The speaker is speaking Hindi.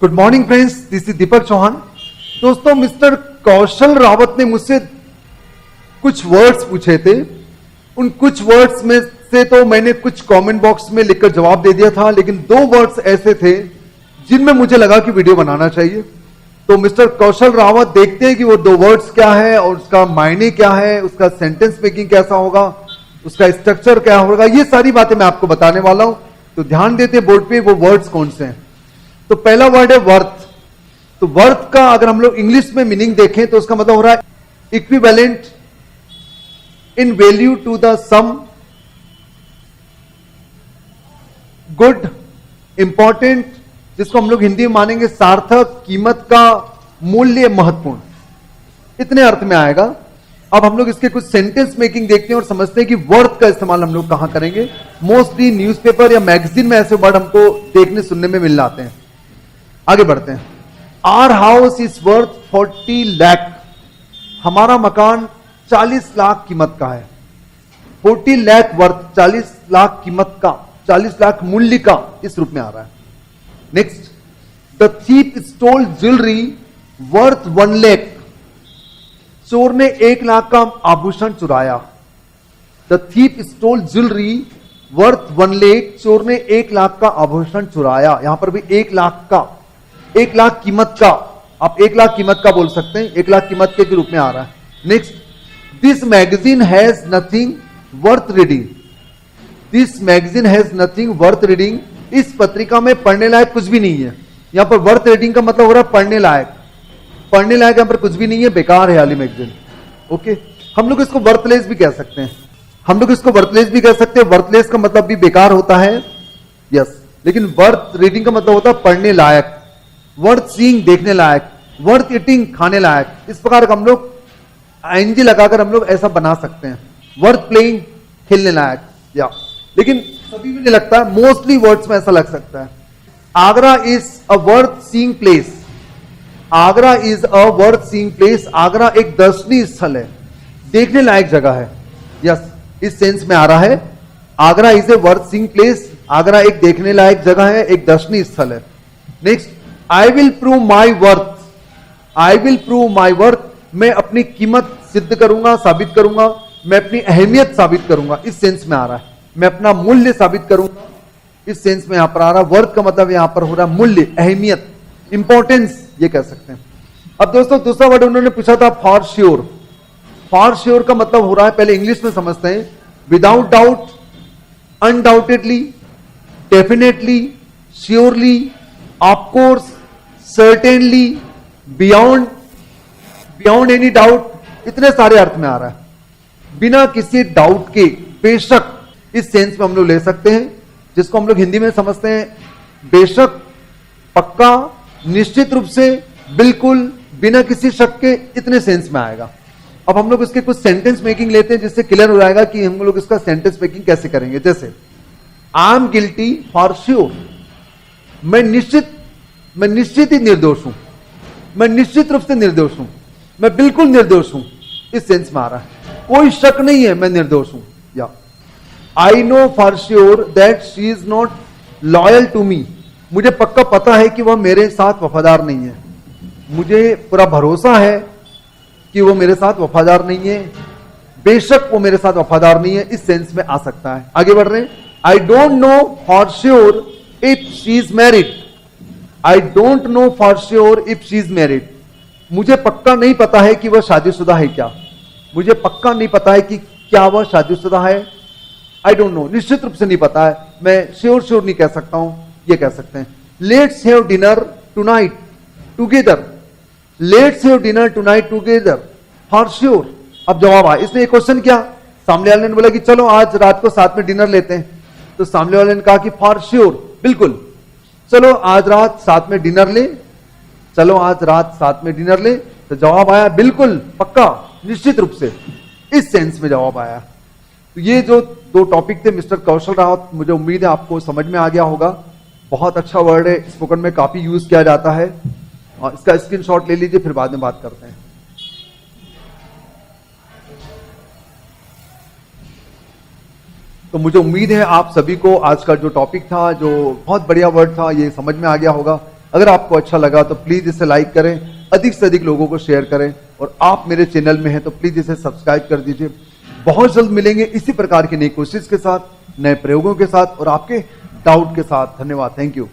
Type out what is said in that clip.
Good morning friends, this is Deepak Chauhan. दोस्तों, मिस्टर कौशल रावत ने मुझसे कुछ वर्ड्स पूछे थे। उन कुछ वर्ड्स में से तो मैंने कुछ कमेंट बॉक्स में लिखकर जवाब दे दिया था, लेकिन दो वर्ड्स ऐसे थे जिनमें मुझे लगा कि वीडियो बनाना चाहिए। तो मिस्टर कौशल रावत देखते हैं कि वो दो वर्ड्स क्या है और उसका मायने क्या है, उसका सेंटेंस मेकिंग कैसा होगा, उसका स्ट्रक्चर क्या होगा। ये सारी बातें मैं आपको बताने वाला हूं, तो ध्यान देते बोर्ड पे वो वर्ड्स कौन से हैं। तो पहला वर्ड है वर्थ। तो वर्थ का अगर हम लोग इंग्लिश में मीनिंग देखें तो उसका मतलब हो रहा है equivalent in value to the sum, good, important, जिसको हम लोग हिंदी में मानेंगे सार्थक, कीमत का, मूल्य, महत्वपूर्ण, इतने अर्थ में आएगा। अब हम लोग इसके कुछ सेंटेंस मेकिंग देखते हैं और समझते हैं कि वर्थ का इस्तेमाल हम लोग कहां करेंगे। मोस्टली न्यूज़पेपर या मैगजीन में ऐसे वर्ड हमको देखने सुनने में मिल जाते हैं। आगे बढ़ते हैं। Our house is worth 40 lakh. हमारा मकान 40 लाख कीमत का है। 40 लाख वर्थ, 40 लाख कीमत का, 40 लाख मूल्य का, इस रूप में आ रहा है। Next, the thief stole jewellery worth 1 lakh. चोर ने 1 लाख का आभूषण चुराया। The thief stole jewellery worth 1 lakh. चोर ने 1 लाख का आभूषण चुराया। यहां पर भी 1 लाख का, 1 लाख कीमत का, आप 1 लाख कीमत का बोल सकते हैं, 1 लाख कीमत के रूप में आ रहा है। Next, this magazine has nothing worth reading. This magazine has nothing worth reading. इस पत्रिका में पढ़ने लायक कुछ भी नहीं है। यहां पर वर्थ रीडिंग का मतलब हो रहा है पढ़ने लायक। पढ़ने लायक यहां पर कुछ भी नहीं है, बेकार है वाली मैगजीन। ओके, हम लोग इसको वर्थलेस भी कह सकते हैं। हम लोग इसको वर्थलेस भी कह सकते हैं। वर्थलेस का मतलब भी बेकार होता है, यस, लेकिन वर्थ रीडिंग का मतलब होता है पढ़ने लायक, वर्थ सीइंग देखने लायक, वर्थ ईटिंग खाने लायक। इस प्रकार का हम लोग आईएनजी लगाकर हम लोग ऐसा बना सकते हैं। वर्थ प्लेइंग खेलने लायक, या, लेकिन सभी में नहीं लगता, मोस्टली वर्ड्स में ऐसा लग सकता है। Agra is a worth seeing place. Agra is a worth seeing place. Agra एक दर्शनीय स्थल है, देखने लायक जगह है, यस, इस सेंस में आ रहा है। Agra is a worth seeing place. Agra एक देखने लायक जगह है, एक दर्शनीय स्थल है। Next, I will prove my worth. I will prove my worth. मैं अपनी कीमत सिद्ध करूंगा, साबित करूंगा, मैं अपनी अहमियत साबित करूंगा, इस सेंस में आ रहा है। मैं अपना मूल्य साबित करूंगा, इस सेंस में यहां पर आ रहा है। वर्थ का मतलब यहां पर हो रहा है मूल्य, अहमियत, इंपॉर्टेंस, ये कह सकते हैं। अब दोस्तों, दूसरा वर्ड उन्होंने पूछा था फॉर श्योर। फॉर श्योर का मतलब हो रहा है, पहले इंग्लिश में समझते हैं, without doubt, undoubtedly, definitely, surely, of course, certainly, beyond any doubt, इतने सारे अर्थ में आ रहा है। बिना किसी डाउट के, बेशक, इस सेंस में हम लोग ले सकते हैं, जिसको हम लोग हिंदी में समझते हैं बेशक, पक्का, निश्चित रूप से, बिल्कुल, बिना किसी शक के, इतने सेंस में आएगा। अब हम लोग इसके कुछ सेंटेंस मेकिंग लेते हैं, जिससे क्लियर हो जाएगा कि हम लोग इसका सेंटेंस मेकिंग कैसे करेंगे। जैसे, I am guilty for sure. मैं निश्चित ही निर्दोष हूं। मैं निश्चित रूप से निर्दोष हूं, मैं बिल्कुल निर्दोष हूं, इस सेंस में आ रहा है। कोई शक नहीं है, मैं निर्दोष हूं। या, I know for sure that she is not loyal to me. मुझे पक्का पता है कि वह मेरे साथ वफादार नहीं है। मुझे पूरा भरोसा है कि वो मेरे साथ वफादार नहीं है, बेशक वो मेरे साथ वफादार नहीं है, इस सेंस में आ सकता है। आगे बढ़ रहे हैं। I don't know for sure if she is married. I don't know for sure if she is married. मुझे पक्का नहीं पता है कि वह शादीशुदा है क्या। मुझे पक्का नहीं पता है कि क्या वह शादीशुदा है। आई डोंट नो, निश्चित रूप से नहीं पता है, मैं श्योर नहीं कह सकता हूं, ये कह सकते हैं। Let's have dinner tonight together. Let's have dinner tonight together, for sure. अब जवाब आया, इसने एक क्वेश्चन किया, सामने वाले ने बोला कि चलो आज रात को साथ में डिनर लेते हैं। तो सामने वाले ने कहा कि फॉर श्योर, बिल्कुल, चलो आज रात साथ में डिनर ले, चलो आज रात साथ में डिनर ले। तो जवाब आया बिल्कुल, पक्का, निश्चित रूप से, इस सेंस में जवाब आया। तो ये जो दो टॉपिक थे मिस्टर कौशल रावत, मुझे उम्मीद है आपको समझ में आ गया होगा। बहुत अच्छा वर्ड है, स्पोकन में काफी यूज किया जाता है। और इसका स्क्रीनशॉट ले लीजिए, फिर बाद में बात करते हैं। तो तो मुझे उम्मीद है आप सभी को आज का जो टॉपिक था, जो बहुत बढ़िया वर्ड था, ये समझ में आ गया होगा। अगर आपको अच्छा लगा तो प्लीज इसे लाइक करें, अधिक से अधिक लोगों को शेयर करें, और आप मेरे चैनल में हैं तो प्लीज इसे सब्सक्राइब कर दीजिए। बहुत जल्द मिलेंगे इसी प्रकार की नई कोशिश के साथ, नए प्रयोगों के साथ और आपके डाउट के साथ। धन्यवाद, थैंक यू।